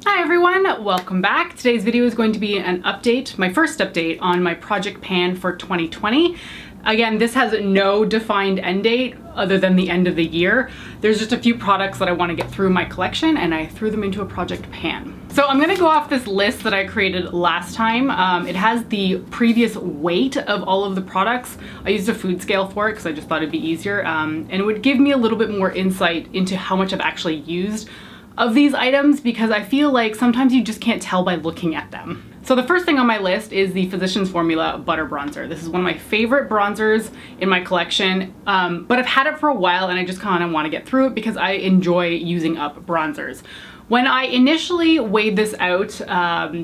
Hi everyone, welcome back. Today's video is going to be an update, my first update on my project pan for 2020. Again, this has no defined end date other than the end of the year. There's just a few products that I want to get through my collection and I threw them into a project pan. So I'm going to go off this list that I created last time. It has the previous weight of all of the products. I used a food scale for it because I just thought it'd be easier, and it would give me a little bit more insight into how much I've actually used of these items, because I feel like sometimes you just can't tell by looking at them. So the first thing on my list is the Physicians Formula Butter Bronzer. This is one of my favorite bronzers in my collection, but I've had it for a while and I just kind of want to get through it because I enjoy using up bronzers. When I initially weighed this out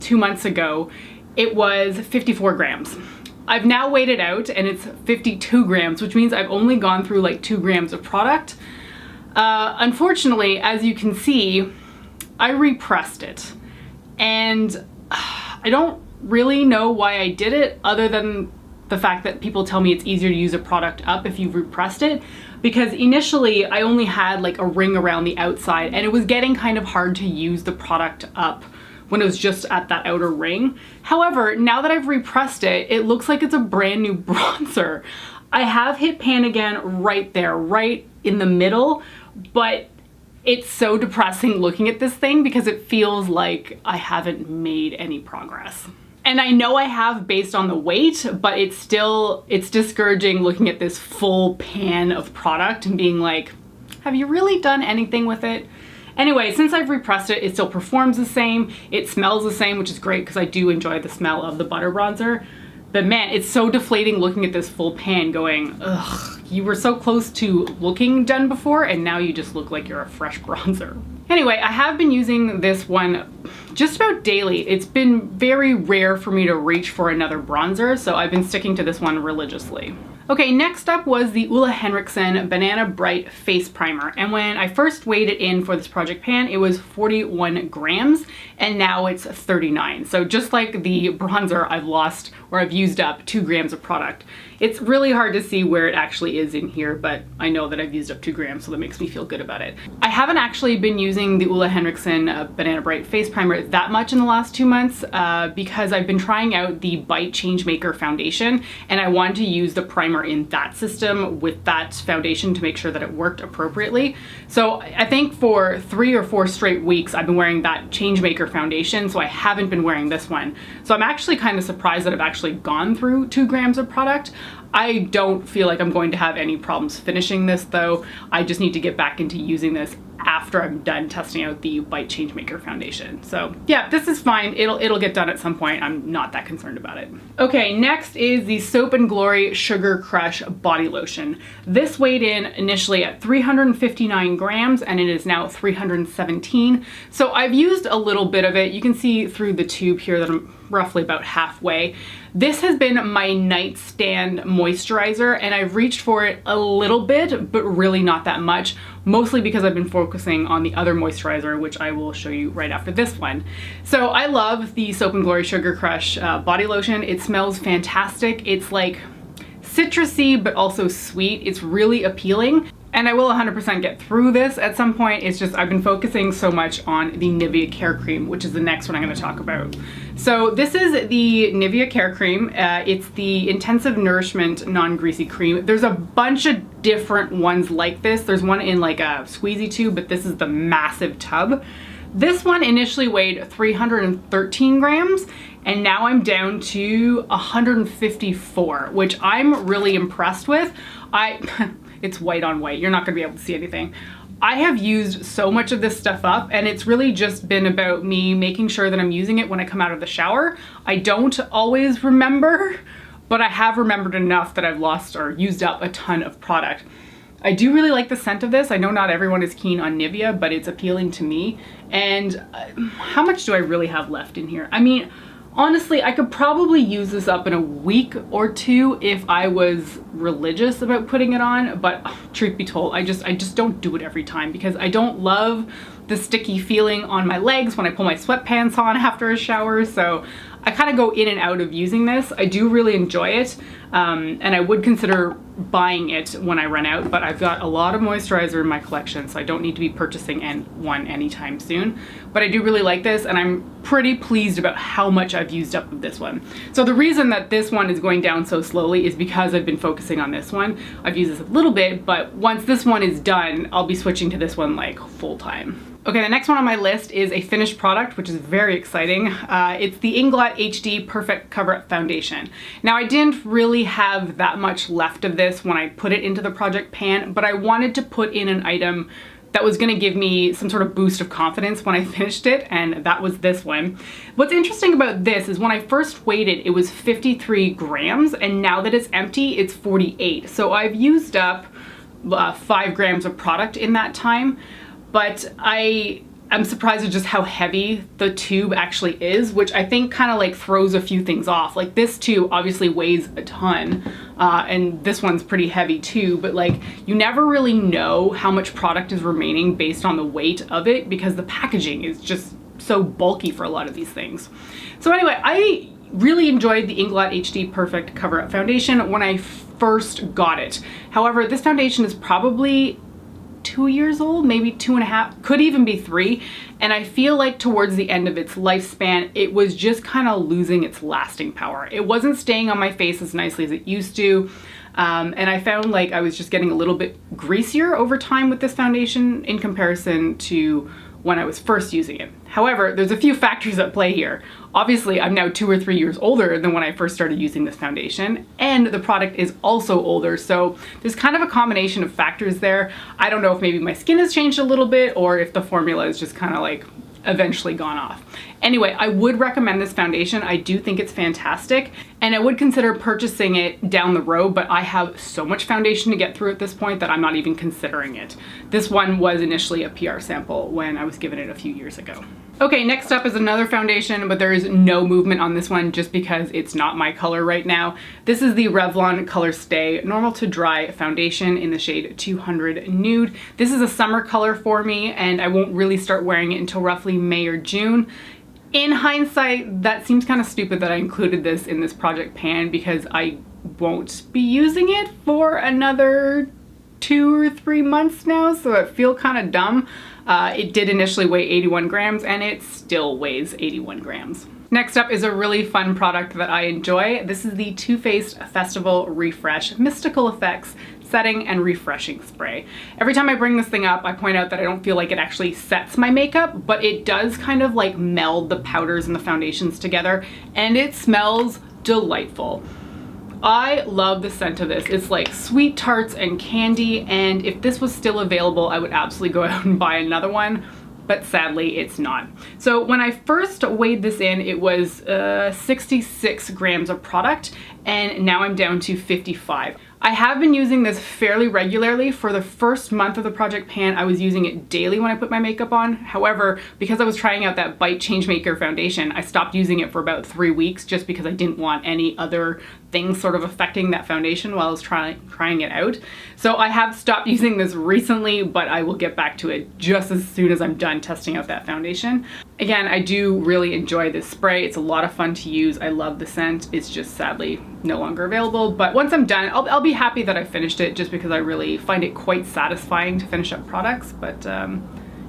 2 months ago, it was 54 grams. I've now weighed it out and it's 52 grams, which means I've only gone through like 2 grams of product. Unfortunately, as you can see, I repressed it, and I don't really know why I did it other than the fact that people tell me it's easier to use a product up if you've repressed it, because initially I only had like a ring around the outside and it was getting kind of hard to use the product up when it was just at that outer ring. However, now that I've repressed it, it looks like it's a brand new bronzer. I have hit pan again right there, right in the middle, but it's so depressing looking at this thing because it feels like I haven't made any progress. And I know I have based on the weight, but it's discouraging looking at this full pan of product and being like, have you really done anything with it? Anyway, since I've repressed it, it still performs the same. It smells the same, which is great because I do enjoy the smell of the butter bronzer. But man, it's so deflating looking at this full pan going, ugh, you were so close to looking done before and now you just look like you're a fresh bronzer. Anyway, I have been using this one just about daily. It's been very rare for me to reach for another bronzer, so I've been sticking to this one religiously. Okay, next up was the Ole Henriksen Banana Bright Face Primer. And when I first weighed it in for this project pan, it was 41 grams, and now it's 39. So just like the bronzer, I've lost, or I've used up 2 grams of product. It's really hard to see where it actually is in here, but I know that I've used up 2 grams, so that makes me feel good about it. I haven't actually been using the Ole Henriksen Banana Bright Face Primer that much in the last 2 months because I've been trying out the Bite Changemaker foundation, and I wanted to use the primer in that system with that foundation to make sure that it worked appropriately. So I think for 3 or 4 straight weeks I've been wearing that Changemaker foundation, so I haven't been wearing this one. So I'm actually kind of surprised that I've actually gone through 2 grams of product. I don't feel like I'm going to have any problems finishing this though. I just need to get back into using this after I'm done testing out the Bite Changemaker foundation. So yeah, this is fine. It'll get done at some point. I'm not that concerned about it. Okay, next is the Soap & Glory Sugar Crush Body Lotion. This weighed in initially at 359 grams and it is now 317. So I've used a little bit of it. You can see through the tube here that I'm roughly about halfway. This has been my nightstand moisturizer and I've reached for it a little bit, but really not that much, mostly because I've been focusing on the other moisturizer, which I will show you right after this one. So I love the Soap & Glory Sugar Crush body lotion. It smells fantastic. It's like citrusy, but also sweet. It's really appealing. And I will 100% get through this at some point. It's just I've been focusing so much on the Nivea Care Cream, which is the next one I'm going to talk about. So this is the Nivea Care Cream. It's the Intensive Nourishment Non-Greasy Cream. There's a bunch of different ones like this. There's one in like a squeezy tube, but this is the massive tub. This one initially weighed 313 grams, and now I'm down to 154, which I'm really impressed with. It's white on white. You're not gonna be able to see anything. I have used so much of this stuff up and it's really just been about me making sure that I'm using it when I come out of the shower. I don't always remember, but I have remembered enough that I've lost or used up a ton of product. I do really like the scent of this. I know not everyone is keen on Nivea, but it's appealing to me. And how much do I really have left in here? I mean, honestly, I could probably use this up in a week or 2 if I was religious about putting it on, but truth be told, I just don't do it every time because I don't love the sticky feeling on my legs when I pull my sweatpants on after a shower, so I kind of go in and out of using this. I do really enjoy it, and I would consider buying it when I run out, but I've got a lot of moisturizer in my collection, so I don't need to be purchasing one anytime soon. But I do really like this, and I'm pretty pleased about how much I've used up of this one. So the reason that this one is going down so slowly is because I've been focusing on this one. I've used this a little bit, but once this one is done, I'll be switching to this one like full time. Okay, the next one on my list is a finished product, which is very exciting. It's the Inglot HD Perfect Cover-Up Foundation. Now, I didn't really have that much left of this when I put it into the project pan, but I wanted to put in an item that was gonna give me some sort of boost of confidence when I finished it, and that was this one. What's interesting about this is when I first weighed it, it was 53 grams, and now that it's empty, it's 48. So I've used up 5 grams of product in that time. But I'm surprised at just how heavy the tube actually is, which I think kind of like throws a few things off. Like this tube obviously weighs a ton, and this one's pretty heavy too, but like you never really know how much product is remaining based on the weight of it because the packaging is just so bulky for a lot of these things. So anyway, I really enjoyed the Inglot HD Perfect Cover-Up Foundation when I first got it. However, this foundation is probably 2 years old, maybe 2.5, could even be 3. And I feel like towards the end of its lifespan, it was just kind of losing its lasting power. It wasn't staying on my face as nicely as it used to. And I found like I was just getting a little bit greasier over time with this foundation in comparison to when I was first using it. However, there's a few factors at play here. Obviously, I'm now 2 or 3 years older than when I first started using this foundation, and the product is also older, so there's kind of a combination of factors there. I don't know if maybe my skin has changed a little bit or if the formula is just kind of like eventually gone off. Anyway, I would recommend this foundation. I do think it's fantastic, and I would consider purchasing it down the road, but I have so much foundation to get through at this point that I'm not even considering it. This one was initially a PR sample when I was given it a few years ago. Okay, next up is another foundation, but there is no movement on this one just because it's not my color right now. This is the Revlon Color Stay Normal to Dry Foundation in the shade 200 Nude. This is a summer color for me, and I won't really start wearing it until roughly May or June. In hindsight, that seems kind of stupid that I included this in this project pan because I won't be using it for another 2 or 3 months now, so it feels kind of dumb. It did initially weigh 81 grams and it still weighs 81 grams. Next up is a really fun product that I enjoy. This is the Too Faced Festival Refresh Mystical Effects Setting and Refreshing Spray. Every time I bring this thing up, I point out that I don't feel like it actually sets my makeup, but it does kind of like meld the powders and the foundations together, and it smells delightful. I love the scent of this. It's like sweet tarts and candy, and if this was still available, I would absolutely go out and buy another one, but sadly it's not. So when I first weighed this in, it was 66 grams of product, and now I'm down to 55. I have been using this fairly regularly. For the first month of the project pan, I was using it daily when I put my makeup on. However, because I was trying out that Bite Changemaker foundation, I stopped using it for about 3 weeks just because I didn't want any other things sort of affecting that foundation while I was trying it out. So I have stopped using this recently, but I will get back to it just as soon as I'm done testing out that foundation. Again, I do really enjoy this spray. It's a lot of fun to use. I love the scent. It's just sadly no longer available, but once I'm done, I'll be happy that I finished it just because I really find it quite satisfying to finish up products. But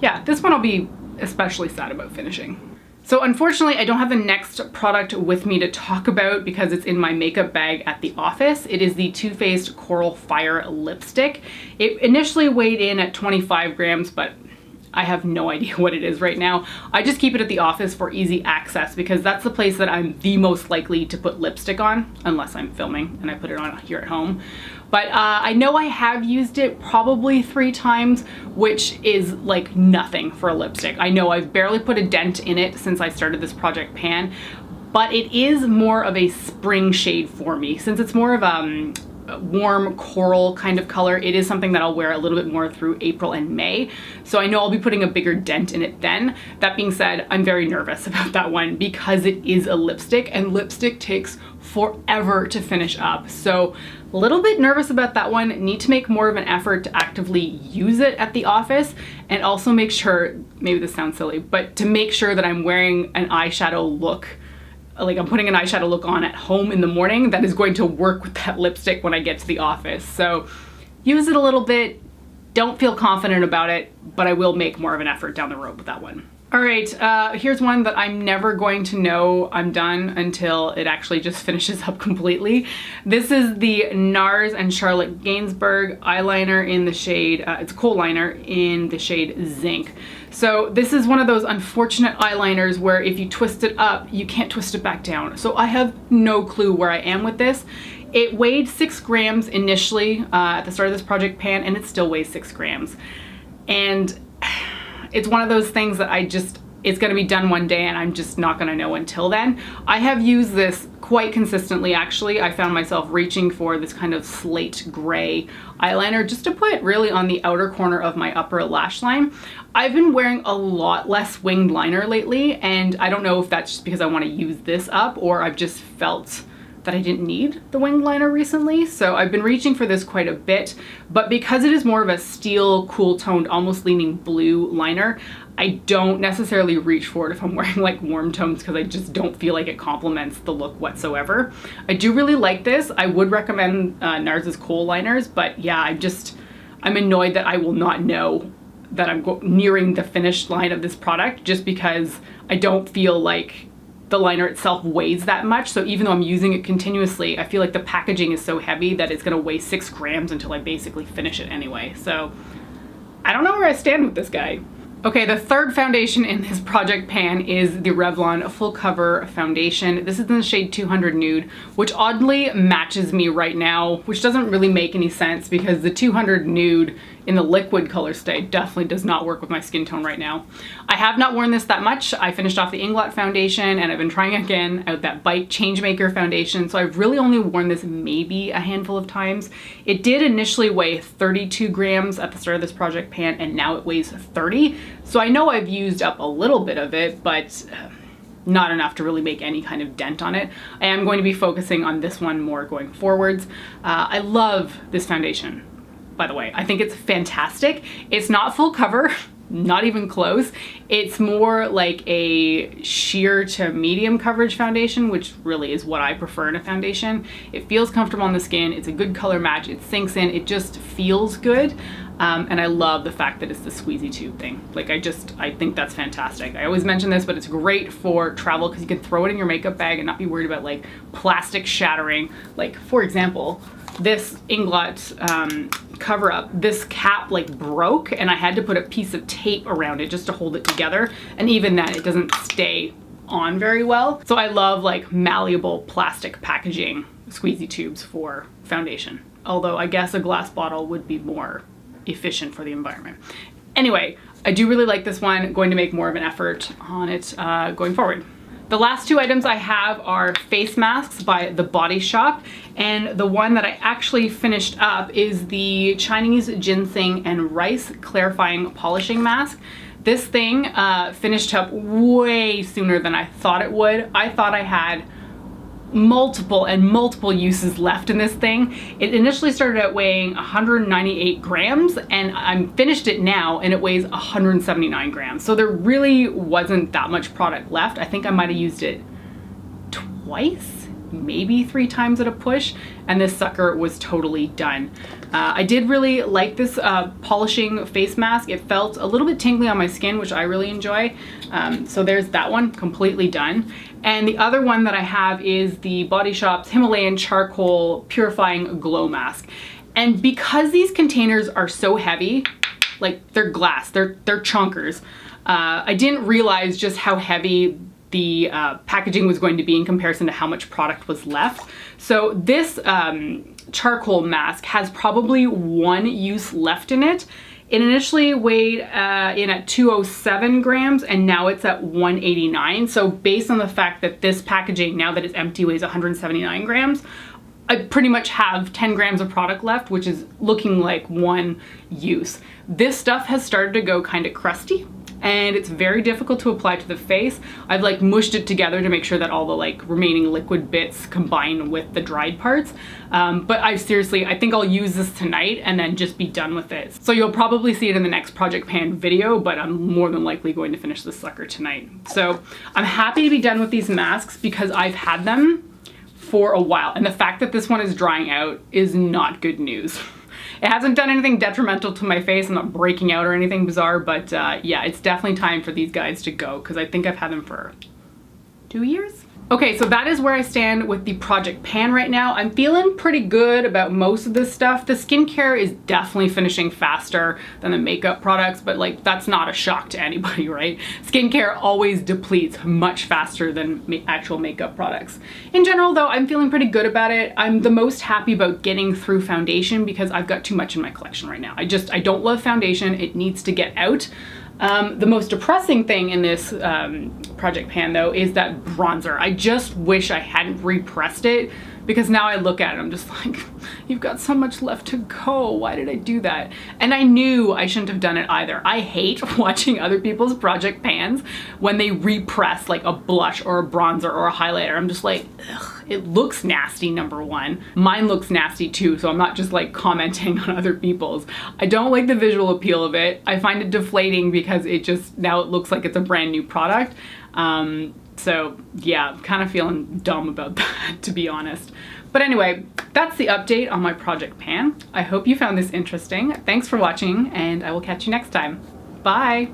yeah, this one I'll be especially sad about finishing. So unfortunately, I don't have the next product with me to talk about because it's in my makeup bag at the office. It is the Too Faced Coral Fire Lipstick. It initially weighed in at 25 grams, but I have no idea what it is right now. I just keep it at the office for easy access because that's the place that I'm the most likely to put lipstick on, unless I'm filming and I put it on here at home. But I know I have used it probably 3 times, which is like nothing for a lipstick. I know I've barely put a dent in it since I started this project pan, but it is more of a spring shade for me. Since it's more of warm coral kind of color. It is something that I'll wear a little bit more through April and May. So I know I'll be putting a bigger dent in it then. That being said, I'm very nervous about that one because it is a lipstick and lipstick takes forever to finish up. So a little bit nervous about that one. Need to make more of an effort to actively use it at the office, and also make sure, maybe this sounds silly, but to make sure that I'm wearing an eyeshadow look, like I'm putting an eyeshadow look on at home in the morning that is going to work with that lipstick when I get to the office. So use it a little bit, don't feel confident about it, but I will make more of an effort down the road with that one. All right, here's one that I'm never going to know I'm done until it actually just finishes up completely. This is the NARS and Charlotte Gainsbourg eyeliner in the shade, it's Kohl liner in the shade Zinc. So this is one of those unfortunate eyeliners where if you twist it up, you can't twist it back down. So I have no clue where I am with this. It weighed 6 grams initially at the start of this project pan, and it still weighs 6 grams. And it's one of those things that it's gonna be done one day and I'm just not gonna know until then. I have used this quite consistently actually. I found myself reaching for this kind of slate gray eyeliner just to put really on the outer corner of my upper lash line. I've been wearing a lot less winged liner lately, and I don't know if that's just because I wanna use this up or I've just felt that I didn't need the winged liner recently. So I've been reaching for this quite a bit, but because it is more of a steel, cool toned, almost leaning blue liner, I don't necessarily reach for it if I'm wearing like warm tones because I just don't feel like it complements the look whatsoever. I do really like this. I would recommend NARS's Kohl liners, but yeah, I'm annoyed that I will not know that I'm nearing the finished line of this product just because I don't feel like the liner itself weighs that much. So even though I'm using it continuously, I feel like the packaging is so heavy that it's gonna weigh 6 grams until I basically finish it anyway. So I don't know where I stand with this guy. Okay, the third foundation in this project pan is the Revlon Full Cover Foundation. This is in the shade 200 Nude, which oddly matches me right now, which doesn't really make any sense because the 200 Nude in the liquid color state definitely does not work with my skin tone right now. I have not worn this that much. I finished off the Inglot foundation and I've been trying again out that Bite Changemaker foundation, so I've really only worn this maybe a handful of times. It did initially weigh 32 grams at the start of this project pan, and now it weighs 30. So I know I've used up a little bit of it, but not enough to really make any kind of dent on it. I am going to be focusing on this one more going forwards. I love this foundation, by the way. I think it's fantastic. It's not full cover, not even close. It's more like a sheer to medium coverage foundation, which really is what I prefer in a foundation. It feels comfortable on the skin. It's a good color match. It sinks in. It just feels good. And I love the fact that it's the squeezy tube thing. Like I think that's fantastic. I always mention this, but it's great for travel because you can throw it in your makeup bag and not be worried about like plastic shattering. Like for example, this Inglot cover up, this cap like broke and I had to put a piece of tape around it just to hold it together. And even then it doesn't stay on very well. So I love like malleable plastic packaging squeezy tubes for foundation. Although I guess a glass bottle would be more efficient for the environment. Anyway, I do really like this one. Going to make more of an effort on it going forward. The last two items I have are face masks by The Body Shop, and the one that I actually finished up is the Chinese ginseng and rice clarifying polishing mask. This thing finished up way sooner than I thought it would. I thought I had multiple uses left in this thing. It initially started at weighing 198 grams and I'm finished it now and it weighs 179 grams. So there really wasn't that much product left. I think I might have used it twice, maybe 3 times at a push, and this sucker was totally done. I did really like this polishing face mask. It felt a little bit tingly on my skin, which I really enjoy. So there's that one, completely done. And the other one that I have is the Body Shop's Himalayan Charcoal Purifying Glow Mask. And because these containers are so heavy, like they're glass, they're chunkers, I didn't realize just how heavy the packaging was going to be in comparison to how much product was left. So this charcoal mask has probably 1 use left in it. It initially weighed in at 207 grams and now it's at 189. So based on the fact that this packaging, now that it's empty, weighs 179 grams, I pretty much have 10 grams of product left, which is looking like one use. This stuff has started to go kind of crusty, and it's very difficult to apply to the face. I've like mushed it together to make sure that all the like remaining liquid bits combine with the dried parts. But I think I'll use this tonight and then just be done with it. So you'll probably see it in the next Project Pan video, but I'm more than likely going to finish this sucker tonight. So I'm happy to be done with these masks because I've had them for a while, and the fact that this one is drying out is not good news. It hasn't done anything detrimental to my face. I'm not breaking out or anything bizarre, but yeah, it's definitely time for these guys to go because I think I've had them for 2 years. Okay, so that is where I stand with the Project Pan right now. I'm feeling pretty good about most of this stuff. The skincare is definitely finishing faster than the makeup products, but like that's not a shock to anybody, right? Skincare always depletes much faster than actual makeup products. In general though, I'm feeling pretty good about it. I'm the most happy about getting through foundation because I've got too much in my collection right now. I don't love foundation. It needs to get out. The most depressing thing in this Project Pan though is that bronzer. I just wish I hadn't repressed it because now I look at it, I'm just like, you've got so much left to go. Why did I do that? And I knew I shouldn't have done it either. I hate watching other people's Project Pans when they repress like a blush or a bronzer or a highlighter. I'm just like, ugh, it looks nasty, number one. Mine looks nasty too, so I'm not just like commenting on other people's. I don't like the visual appeal of it. I find it deflating because now it looks like it's a brand new product. So yeah, I'm kind of feeling dumb about that, to be honest. But anyway, that's the update on my Project Pan. I hope you found this interesting. Thanks for watching, and I will catch you next time. Bye!